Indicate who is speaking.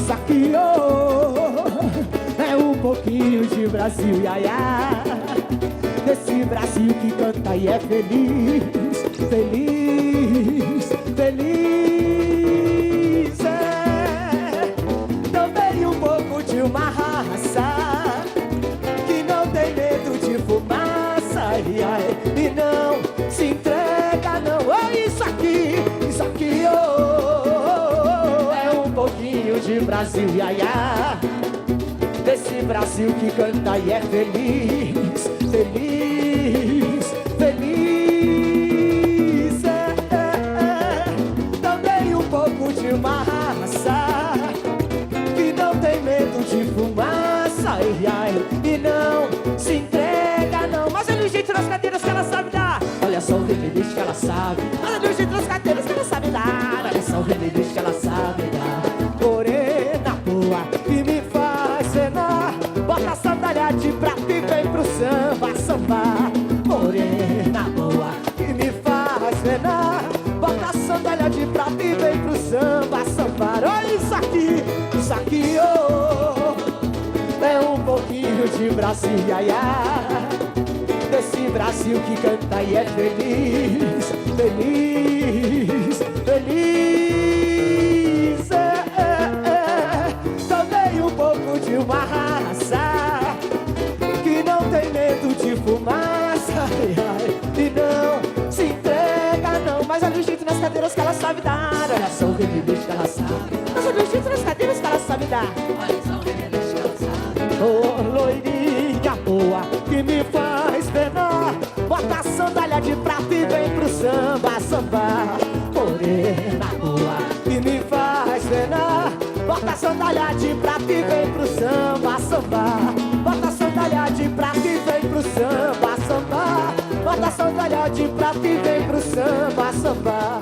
Speaker 1: isso aqui, oh, é um pouquinho de Brasil, iaiá. Desse Brasil que canta e é feliz, feliz, feliz. É também um pouco de uma raça que não tem medo de fumaça, e não se entrega, não. É isso aqui, oh, é um pouquinho de Brasil, iaiá. Desse Brasil que canta e é feliz, feliz, feliz. Também um pouco de uma raça que não tem medo de fumaça, e não se entrega, não. Mas olha o jeito nas cadeiras que ela sabe dar. Olha só o remédio que ela sabe. Olha o jeito nas cadeiras que ela sabe dar. Olha só o remédio que ela sabe dar. Morena boa que me faz cenar, bota a sandália de prata e vem pro samba, sambar. Morena boa que me faz cenar, bota a sandália de prata e vem pro samba, sambar. Olha isso aqui, oh, é um pouquinho de Brasil, iaiá. Desse Brasil que canta e é feliz, feliz, feliz. Também um pouco de uma raça que não tem medo de fumaça, e não se entrega, não. Mas olha o jeito nas cadeiras que ela sabe dar. Olha só o remédio que ela sabe. Mas olha o jeito nas cadeiras que ela sabe dar. Olha só o remédio que ela sabe. Oh, loirinha boa que me faz penar, bota a sandália de prata e vem pro samba, sambar. Morena boa que me faz penar, bota a sandália de prata e vem pro samba, sambar. Bota a sandália de prata e vem pro samba, sambar. Bota a sandália de prata e vem pro samba, sambar.